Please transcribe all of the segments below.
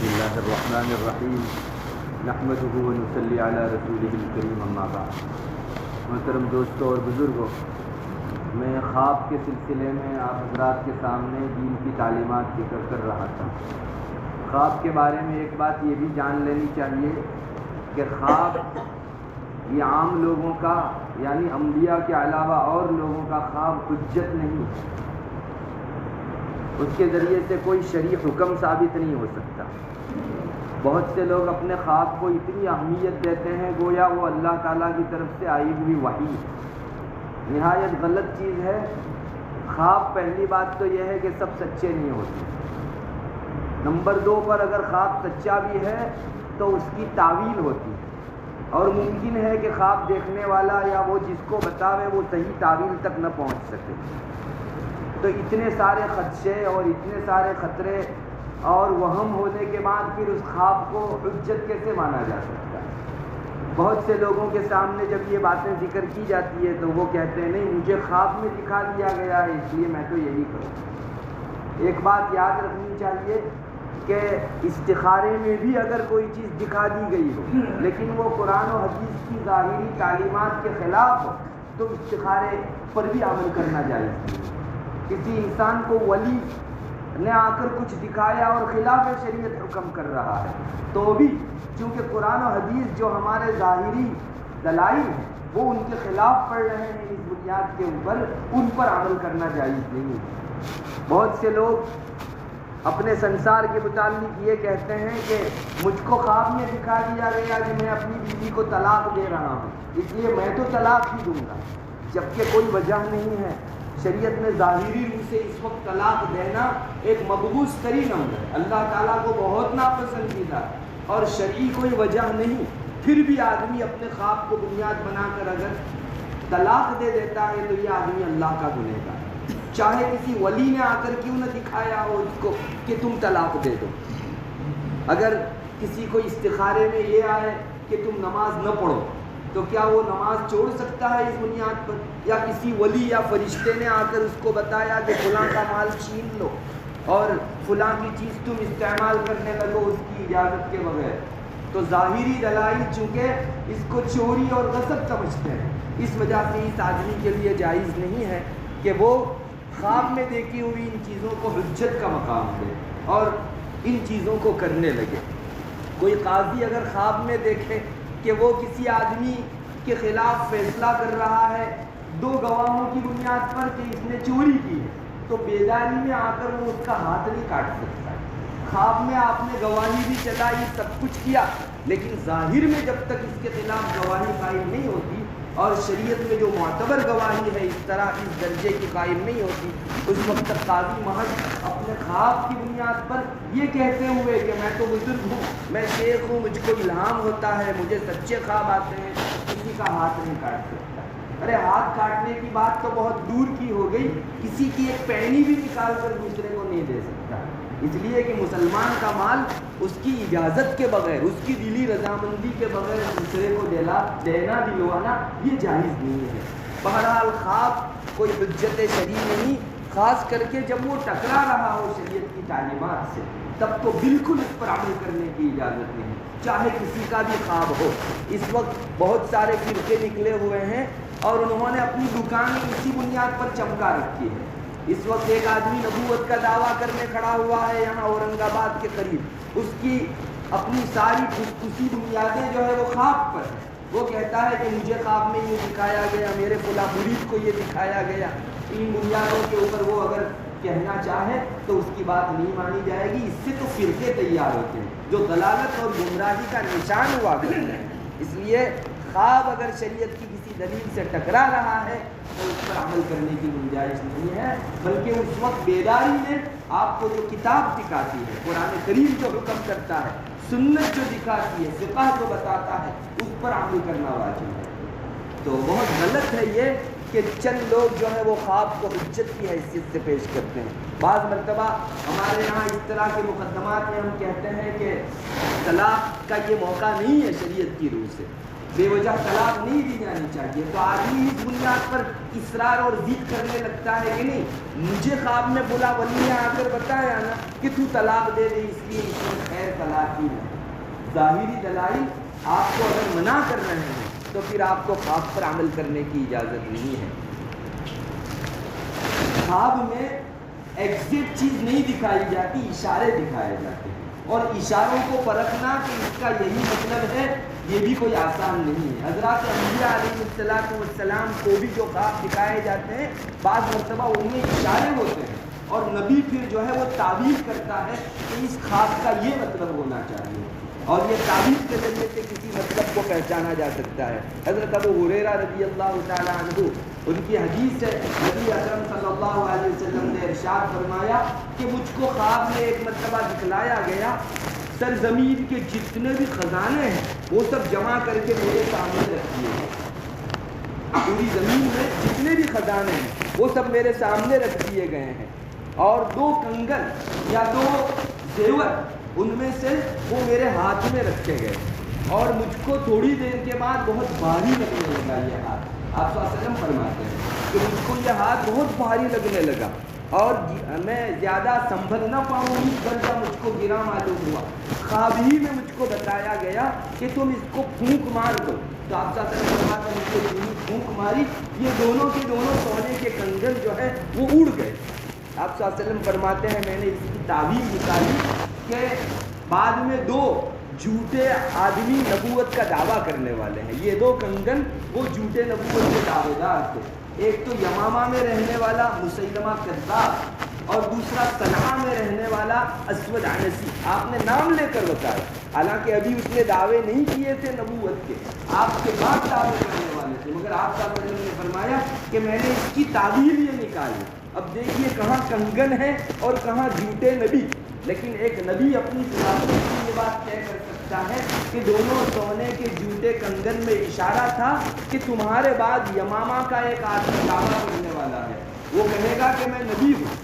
بسم اللہ الرحمن الرحیم نحمدہ ونصلی علی رسولہ الکریم اما بعد۔ محترم دوستوں اور بزرگوں، میں خواب کے سلسلے میں آپ حضرات کے سامنے دین کی تعلیمات ذکر کر رہا تھا۔ خواب کے بارے میں ایک بات یہ بھی جان لینی چاہیے کہ خواب یہ عام لوگوں کا یعنی انبیاء کے علاوہ اور لوگوں کا خواب حجت نہیں ہے، اس کے ذریعے سے کوئی شرعی حکم ثابت نہیں ہو سکتا۔ بہت سے لوگ اپنے خواب کو اتنی اہمیت دیتے ہیں گویا وہ اللہ تعالیٰ کی طرف سے آئی ہوئی وحی ہے۔ نہایت غلط چیز ہے۔ خواب پہلی بات تو یہ ہے کہ سب سچے نہیں ہوتے۔ نمبر 2 پر اگر خواب سچا بھی ہے تو اس کی تعویل ہوتی ہے، اور ممکن ہے کہ خواب دیکھنے والا یا وہ جس کو بتاوے وہ صحیح تعویل تک نہ پہنچ سکے۔ تو اتنے سارے خدشے اور اتنے سارے خطرے اور وہم ہونے کے بعد پھر اس خواب کو حجت کیسے مانا جا سکتا ہے؟ بہت سے لوگوں کے سامنے جب یہ باتیں ذکر کی جاتی ہے تو وہ کہتے ہیں نہیں مجھے خواب میں دکھا دیا گیا ہے اس لیے میں تو یہی کروں۔ ایک بات یاد رکھنی چاہیے کہ استخارے میں بھی اگر کوئی چیز دکھا دی گئی ہو لیکن وہ قرآن و حدیث کی ظاہری تعلیمات کے خلاف ہو تو استخارے پر بھی عمل کرنا جائز نہیں۔ کسی انسان کو ولی نے آ کر کچھ دکھایا اور خلاف شریعت حکم کر رہا ہے تو بھی چونکہ قرآن و حدیث جو ہمارے ظاہری دلائل ہیں وہ ان کے خلاف پڑھ رہے ہیں، اس بنیاد کے اوپر ان پر عمل کرنا جائز نہیں ہے۔ بہت سے لوگ اپنے سنسار کے متعلق یہ کہتے ہیں کہ مجھ کو خواب میں دکھا دیا گیا کہ میں اپنی بیوی کو طلاق دے رہا ہوں اس لیے میں تو طلاق ہی دوں گا، جبکہ کوئی وجہ نہیں ہے۔ شریعت میں ظاہری روح سے اس وقت طلاق دینا ایک مقبوض ترین امر ہے، اللہ تعالیٰ کو بہت ناپسندیدہ اور شرعی کوئی وجہ نہیں، پھر بھی آدمی اپنے خواب کو بنیاد بنا کر اگر طلاق دے دیتا ہے تو یہ آدمی اللہ کا گنہگار ہے، چاہے کسی ولی نے آ کر کیوں نہ دکھایا ہو اس کو کہ تم طلاق دے دو۔ اگر کسی کو استخارے میں یہ آئے کہ تم نماز نہ پڑھو تو کیا وہ نماز چھوڑ سکتا ہے اس بنیاد پر؟ یا کسی ولی یا فرشتے نے آ کر اس کو بتایا کہ فلاں کا مال چھین لو اور فلاں کی چیز تم استعمال کرنے لگو اس کی اجازت کے بغیر، تو ظاہری دلائل چونکہ اس کو چوری اور غصب سمجھتے ہیں، اس وجہ سے اس آدمی کے لیے جائز نہیں ہے کہ وہ خواب میں دیکھی ہوئی ان چیزوں کو حجت کا مقام دے اور ان چیزوں کو کرنے لگے۔ کوئی قاضی اگر خواب میں دیکھے کہ وہ کسی آدمی کے خلاف فیصلہ کر رہا ہے 2 گواہوں کی بنیاد پر کہ اس نے چوری کی ہے تو بیداری میں آ کر وہ اس کا ہاتھ نہیں کاٹ سکتا۔ خواب میں آپ نے گواہی بھی چلائی سب کچھ کیا لیکن ظاہر میں جب تک اس کے خلاف گواہی قائم نہیں ہوتی اور شریعت میں جو معتبر گواہی ہے اس طرح اس درجے کی قائم نہیں ہوتی اس وقت تک قاضی محض اپنے خواب کی بنیاد پر یہ کہتے ہوئے کہ میں تو بزرگ ہوں، میں شیخ ہوں، مجھ کو الہام ہوتا ہے، مجھے سچے خواب آتے ہیں، کسی کا ہاتھ نہیں کاٹ سکتا۔ ارے ہاتھ کاٹنے کی بات تو بہت دور کی ہو گئی، کسی کی ایک پینی بھی نکال کر دوسرے کو نہیں دے سکتا، اس لیے کہ مسلمان کا مال اس کی اجازت کے بغیر اس کی دلی رضامندی کے بغیر دوسرے کو دینا دلوانا یہ جائز نہیں ہے۔ بہرحال خواب کوئی حجت شرعی نہیں، خاص کر کے جب وہ ٹکرا رہا ہو شریعت کی تعلیمات سے تب تو بالکل اس پر عمل کرنے کی اجازت نہیں، چاہے کسی کا بھی خواب ہو۔ اس وقت بہت سارے فرقے نکلے ہوئے ہیں اور انہوں نے اپنی دکان اسی بنیاد پر چمکا رکھی ہے۔ اس وقت ایک آدمی نبوت کا دعویٰ کرنے کھڑا ہوا ہے یہاں اورنگ آباد کے قریب، اس کی اپنی ساری خصوصی بنیادیں جو ہے وہ خواب پر ہے۔ وہ کہتا ہے کہ مجھے خواب میں یہ دکھایا گیا، میرے فلاں مرید کو یہ دکھایا گیا۔ ان بنیادوں کے اوپر وہ اگر کہنا چاہے تو اس کی بات نہیں مانی جائے گی۔ اس سے تو فرقے تیار ہوتے ہیں جو ضلالت اور گمراہی کا نشان ہوا کرتے ہیں۔ اس لیے خواب اگر شریعت کی کسی دلیل سے ٹکرا رہا ہے تو اس پر عمل کرنے کی گنجائش نہیں ہے، بلکہ اس وقت بیداری میں آپ کو جو کتاب دکھاتی ہے، قرآن کریم جو حکم کرتا ہے، سنت جو دکھاتی ہے، فقہ جو بتاتا ہے، اس پر عمل کرنا واجب ہے۔ تو بہت غلط ہے یہ کہ چند لوگ جو ہے وہ خواب کو حجت کی حیثیت سے پیش کرتے ہیں۔ بعض مرتبہ ہمارے یہاں اس طرح کے مقدمات میں ہم کہتے ہیں کہ طلاق کا یہ موقع نہیں ہے، شریعت کی روح سے بے وجہ طلاق نہیں دی جانی چاہیے، تو آدمی اس بنیاد پر اصرار اور ضد کرنے لگتا ہے کہ نہیں مجھے خواب میں بلا ولی نے آ کر بتایا نا کہ تو طلاق دے دے، اس لیے اس میں خیر طلاق باطن ہے. ظاہری دلائل آپ کو اگر منع کر رہے ہیں تو پھر آپ کو خواب پر عمل کرنے کی اجازت نہیں ہے. خواب میں ایگزیکٹ چیز نہیں دکھائی جاتی، اشارے دکھائے جاتے ہیں، اور اشاروں کو پرکھنا کہ اس کا یہی مطلب ہے یہ بھی کوئی آسان نہیں ہے. حضرات انبیاء علیہ السلام کو بھی جو خواب دکھائے جاتے ہیں بعض مرتبہ ان میں اشارے ہوتے ہیں، اور نبی پھر جو ہے وہ تعبیر کرتا ہے کہ اس خواب کا یہ مطلب ہونا چاہیے، اور یہ تعبیر کے ذریعے سے کسی مطلب کو پہچانا جا سکتا ہے. حضرت ابو ہریرہ رضی اللہ تعالیٰ عنہ، ان کی حدیث ہے، نبی اکرم صلی اللہ علیہ وسلم نے ارشاد فرمایا کہ مجھ کو خواب میں ایک مرتبہ دکھلایا گیا سرزمین کے جتنے بھی خزانے ہیں وہ سب جمع کر کے میرے سامنے رکھ دیے گئے. پوری زمین میں جتنے بھی خزانے ہیں وہ سب میرے سامنے رکھ دیے گئے ہیں، اور 2 کنگن یا 2 زیور ان میں سے وہ میرے ہاتھ میں رکھے گئے، اور مجھ کو تھوڑی دیر کے بعد بہت بھاری لگنے لگا یہ ہاتھ. آپ صلی اللہ علیہ وسلم فرماتے ہیں کہ مجھ کو یہ ہاتھ بہت بھاری لگنے لگا، اور میں زیادہ سنبھل نہ پاؤں اس درجہ مجھ کو گرا معلوم ہوا. خواب ہی میں مجھ کو بتایا گیا کہ تم اس کو پھونک مار دو. تو آپ صلی اللہ علیہ وسلم نے مجھ کو پھونک ماری، یہ دونوں کے دونوں سونے کے کنگن جو ہے وہ اڑ گئے. آپ صلی اللہ علیہ وسلم فرماتے ہیں میں نے اس کی تعبیر نکالی کہ بعد میں 2 جھوٹے آدمی نبوت کا دعویٰ کرنے والے ہیں. یہ 2 کنگن وہ جھوٹے نبوت کے دعوے دار تھے. ایک تو یمامہ میں رہنے والا مسیلمہ کذاب، اور دوسرا صنعاء میں رہنے والا اسود عنسی. آپ نے نام لے کر بتایا، حالانکہ ابھی اس نے دعوے نہیں کیے تھے نبوت کے، آپ کے بعد دعوے کرنے والے تھے، مگر آپ صلی اللہ علیہ وسلم نے فرمایا کہ میں نے اس کی تعبیر یہ نکالی. اب دیکھیے کہاں کنگن ہے اور کہاں جھوٹے نبی. لیکن ایک نبی اپنی ذات سے یہ بات طے کر سکتا ہے کہ دونوں سونے کے جھوٹے کنگن میں اشارہ تھا کہ تمہارے بعد یمامہ کا ایک آدمی دعویٰ کرنے والا ہے، وہ کہے گا کہ میں نبی ہوں،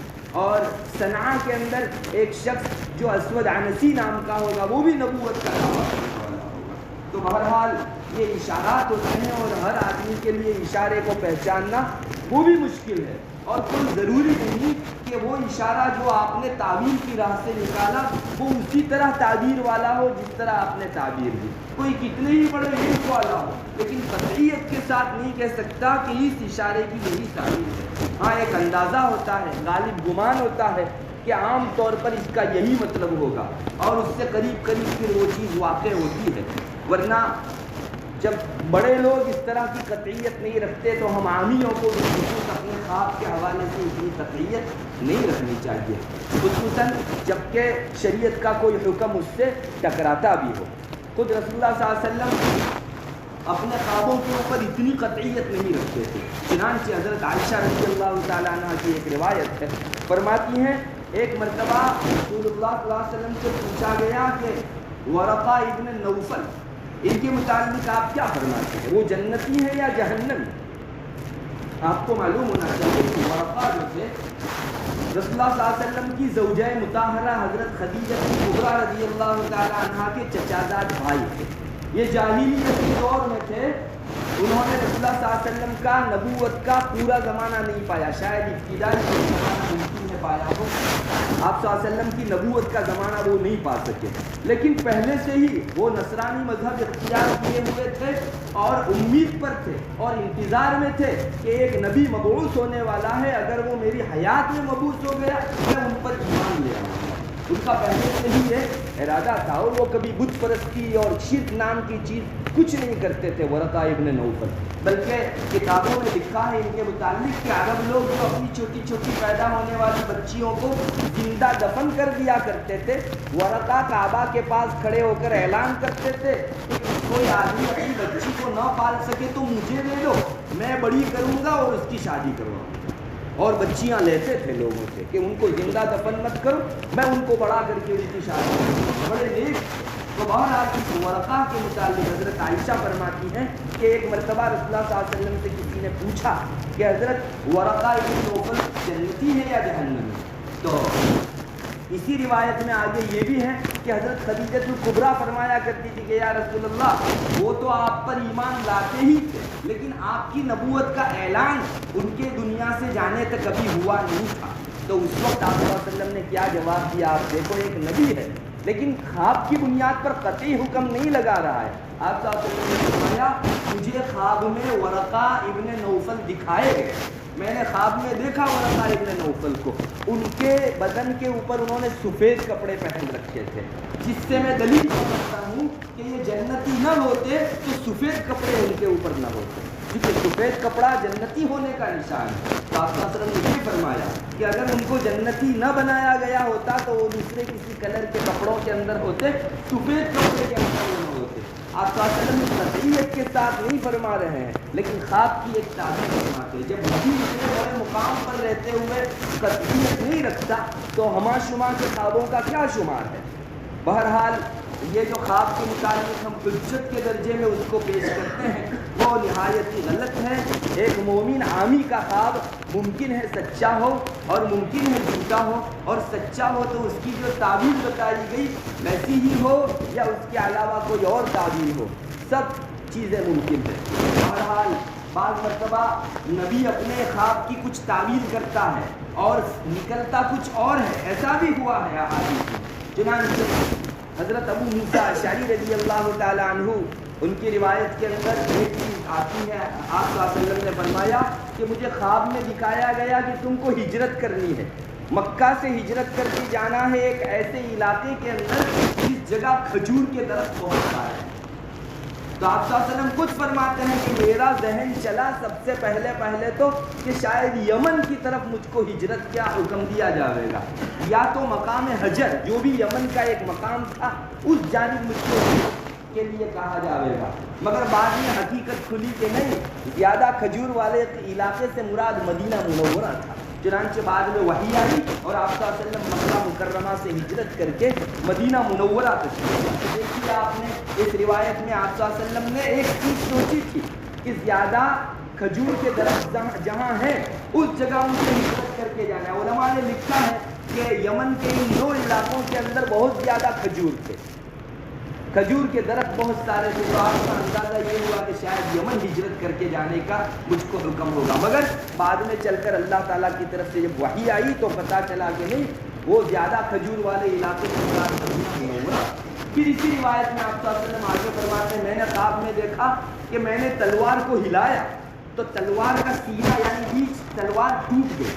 اور صنعاء کے اندر ایک شخص جو اسود عنسی نام کا ہوگا وہ بھی نبوت کا دعویٰ کرنے والا ہوگا. تو بہرحال یہ اشارات ہوتے ہیں، اور ہر آدمی کے لیے اشارے کو پہچاننا وہ بھی مشکل ہے، اور کوئی ضروری نہیں کہ وہ اشارہ جو آپ نے تعبیر کی راہ سے نکالا وہ اسی طرح تعبیر والا ہو جس طرح آپ نے تعبیر دی. کوئی کتنے ہی بڑے علم والا ہو لیکن قطعیت کے ساتھ نہیں کہہ سکتا کہ اس اشارے کی یہی تعبیر ہے. ہاں ایک اندازہ ہوتا ہے، غالب گمان ہوتا ہے کہ عام طور پر اس کا یہی مطلب ہوگا، اور اس سے قریب قریب پھر وہ چیز واقع ہوتی ہے. ورنہ جب بڑے لوگ اس طرح کی قطعیت نہیں رکھتے تو ہم عامیوں کو خصوصاً اپنے خواب کے حوالے سے اتنی قطعیت نہیں رکھنی چاہیے، خصوصاً جبکہ شریعت کا کوئی حکم اس سے ٹکراتا بھی ہو. خود رسول اللہ صلی اللہ علیہ وسلم اپنے خوابوں کے اوپر اتنی قطعیت نہیں رکھتے تھے. چنانچہ حضرت عائشہ رضی اللہ تعالیٰ عنہ کی ایک روایت ہے، فرماتی ہیں ایک مرتبہ رسول اللہ صلی اللہ علیہ وسلم سے پوچھا گیا کہ ورقہ ابن نوفل ان کے متعلق آپ کیا فرماتے ہیں، وہ جنتی ہے یا جہنم؟ آپ کو معلوم ہونا چاہیے کہ ورقہ جو تھے رسول اللہ صلی اللہ علیہ وسلم کی زوجہ مطہرہ حضرت خدیجہ کبریٰ رضی اللہ تعالیٰ عنہ کے چچازاد بھائی تھے. یہ جاہلیت کے دور میں تھے، انہوں نے رسول اللہ صلی اللہ علیہ وسلم کا نبوت کا پورا زمانہ نہیں پایا، شاید ابتدائی زمانہ ممکن ہے پایا ہو، آپ صلی اللہ علیہ وسلم کی نبوت کا زمانہ وہ نہیں پا سکے. لیکن پہلے سے ہی وہ نصرانی مذہب اختیار کیے ہوئے تھے اور امید پر تھے اور انتظار میں تھے کہ ایک نبی مبعوث ہونے والا ہے، اگر وہ میری حیات میں مبعوث ہو گیا میں ان پر ایمان لے آؤں گا. ان کا پہلے سے ہی یہ ارادہ تھا، اور وہ کبھی بت پرستی اور شرک نام کی چیز کچھ نہیں کرتے تھے ورقہ ابن نوفل. بلکہ کتابوں میں لکھا ہے ان کے متعلق کہ عرب لوگ جو اپنی چھوٹی چھوٹی پیدا ہونے والی بچیوں کو زندہ دفن کر دیا کرتے تھے، ورقہ کعبہ کے پاس کھڑے ہو کر اعلان کرتے تھے کہ کوئی آدمی اپنی بچی کو نہ پال سکے تو مجھے دے دو، میں بڑی کروں گا اور اس کی شادی کرواؤں گا. اور بچیاں لیتے تھے لوگوں سے کہ ان کو زندہ دفن مت کرو، میں ان کو بڑا کر کے ان کی شادی کروں. بڑے نیک. تو بہرحال اس ورقہ کے متعلق حضرت عائشہ فرماتی ہیں کہ ایک مرتبہ رسول اللہ صلی اللہ علیہ وسلم سے کسی نے پوچھا کہ حضرت ورقہ ابن نوفل جنتی ہے یا جہنمی؟ تو اسی روایت میں آگے یہ بھی ہے کہ حضرت خدیجہ کبریٰ فرمایا کرتی تھی کہ یا رسول اللہ وہ تو آپ پر ایمان لاتے ہی تھے لیکن آپ کی نبوت کا اعلان ان کے دنیا سے جانے تک کبھی ہوا نہیں تھا. تو اس وقت آپ صلی اللہ علیہ وسلم نے کیا جواب دیا؟ آپ دیکھو ایک نبی ہے لیکن خواب کی بنیاد پر قطعی حکم نہیں لگا رہا ہے۔ آپ صلی اللہ علیہ وسلم نے فرمایا مجھے خواب میں ورقہ ابن نوفل دکھائے گئے، میں نے خواب میں دیکھا ورقہ ابن نوفل کو، ان کے بدن کے اوپر انہوں نے سفید کپڑے پہن رکھے تھے، جس سے میں دلیل سمجھتا ہوں کہ یہ جنتی نہ ہوتے تو سفید کپڑے ان کے اوپر نہ ہوتے، کیونکہ سفید کپڑا جنتی ہونے کا نشان ہے۔ آپ صلی اللہ علیہ وسلم نے یہ فرمایا کہ اگر ان کو جنتی نہ بنایا گیا ہوتا تو وہ دوسرے کسی کلر کے کپڑوں کے اندر ہوتے، سفید کپڑے کے اندر وہ نہ ہوتے۔ آپ صلی اللہ علیہ وسلم قطعیت کے ساتھ نہیں فرما رہے ہیں، لیکن خواب کی ایک تعبیر فرماتے ہیں۔ جب نبی اتنے بڑے مقام پر رہتے ہوئے قطعیت نہیں رکھتا تو ہما شما کے خوابوں کا کیا شمار ہے؟ بہرحال یہ جو خواب کے متعلق ہم حجت کے درجے میں اس کو پیش کرتے ہیں وہ نہایت ہی غلط ہے۔ ایک مومن عامی کا خواب ممکن ہے سچا ہو اور ممکن ہے جھوٹا ہو، اور سچا ہو تو اس کی جو تعبیر بتائی گئی ویسی ہی ہو یا اس کے علاوہ کوئی اور تعبیر ہو، سب چیزیں ممکن ہیں۔ بہرحال بعض مرتبہ نبی اپنے خواب کی کچھ تعبیر کرتا ہے اور نکلتا کچھ اور ہے، ایسا بھی ہوا ہے احادیث میں۔ چنانچہ حضرت ابو موسیٰ اشعری رضی اللہ تعالیٰ عنہ ان کی روایت کے اندر ایک چیز آتی ہے، آپ صلی اللہ علیہ وسلم نے فرمایا کہ مجھے خواب میں دکھایا گیا کہ تم کو ہجرت کرنی ہے، مکہ سے ہجرت کر کے جانا ہے ایک ایسے علاقے کے اندر جس جگہ کھجور کے درخت بہت سارے ہیں۔ تو آپ صلی اللہ علیہ وسلم خود فرماتے ہیں کہ میرا ذہن چلا سب سے پہلے تو کہ شاید یمن کی طرف مجھ کو ہجرت کیا حکم دیا جائے گا، یا تو مقام حجر جو بھی یمن کا ایک مقام تھا اس جانب مجھ کو کے لیے کہا جائے گا، مگر بعد میں حقیقت کھلی کہ نہیں، زیادہ کھجور والے علاقے سے مراد مدینہ منورہ تھا۔ چنانچہ بعد میں وحی آئی اور آپ صلی اللہ علیہ وسلم مکہ مکرمہ سے ہجرت کر کے مدینہ منورہ تشریف لائے۔ دیکھیے آپ نے اس روایت میں آپ صلی اللہ علیہ وسلم نے ایک چیز سوچی تھی کہ زیادہ کھجور کے درخت جہاں ہیں اس جگہ ان سے ہجرت کر کے جانا ہے۔ علماء نے لکھا ہے کہ یمن کے ان دو علاقوں کے اندر بہت زیادہ کھجور تھے، کھجور کے درخت بہت سارے تھے، تو آپ کا اندازہ یہ ہوا کہ شاید یمن ہجرت کر کے جانے کا مجھ کو حکم ہوگا، مگر بعد میں چل کر اللہ تعالیٰ کی طرف سے جب وحی آئی تو پتہ چلا کہ نہیں، وہ زیادہ کھجور والے علاقے سے مراد مدینہ منورہ۔ پھر اسی روایت میں آپ صلی اللہ علیہ وسلم آگے فرماتے ہیں میں نے خواب میں دیکھا کہ میں نے تلوار کو ہلایا تو تلوار کا سینہ یعنی بیچ تلوار ٹوٹ گئی،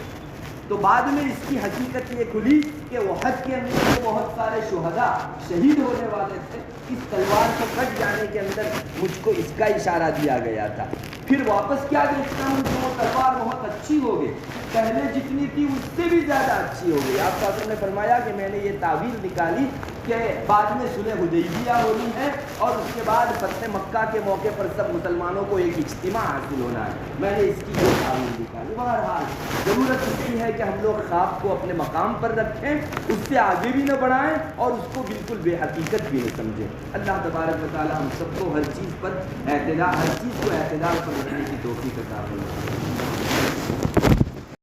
تو بعد میں اس کی حقیقت یہ کھلی کہ احد کے اندر بہت سارے شہداء شہید ہونے والے تھے، اس تلوار کے کٹ جانے کے اندر مجھ کو اس کا اشارہ دیا گیا تھا۔ پھر واپس کیا دیکھتا ہوں کہ وہ تلوار بہت اچھی ہو گئی، پہلے جتنی تھی اس سے بھی زیادہ اچھی ہو گئی۔ آپ صلی اللہ علیہ وسلم نے فرمایا کہ میں نے یہ تعبیر نکالی کہ بعد میں صلح حدیبیہ ہونی ہے اور اس کے بعد فتح مکہ کے موقع پر سب مسلمانوں کو ایک اجتماع حاصل ہونا ہے، میں نے اس کی یہ تعبیر نکالی۔ بہرحال ضرورت اس کی ہے کہ ہم لوگ خواب کو اپنے مقام پر رکھیں، اس سے آگے بھی نہ بڑھائیں اور اس کو بالکل بے حقیقت بھی نہ سمجھیں۔ اللہ تبارک و تعالی ہم سب کو ہر چیز کو اعتدال پر رکھنے کی توفیق عطا فرمائے۔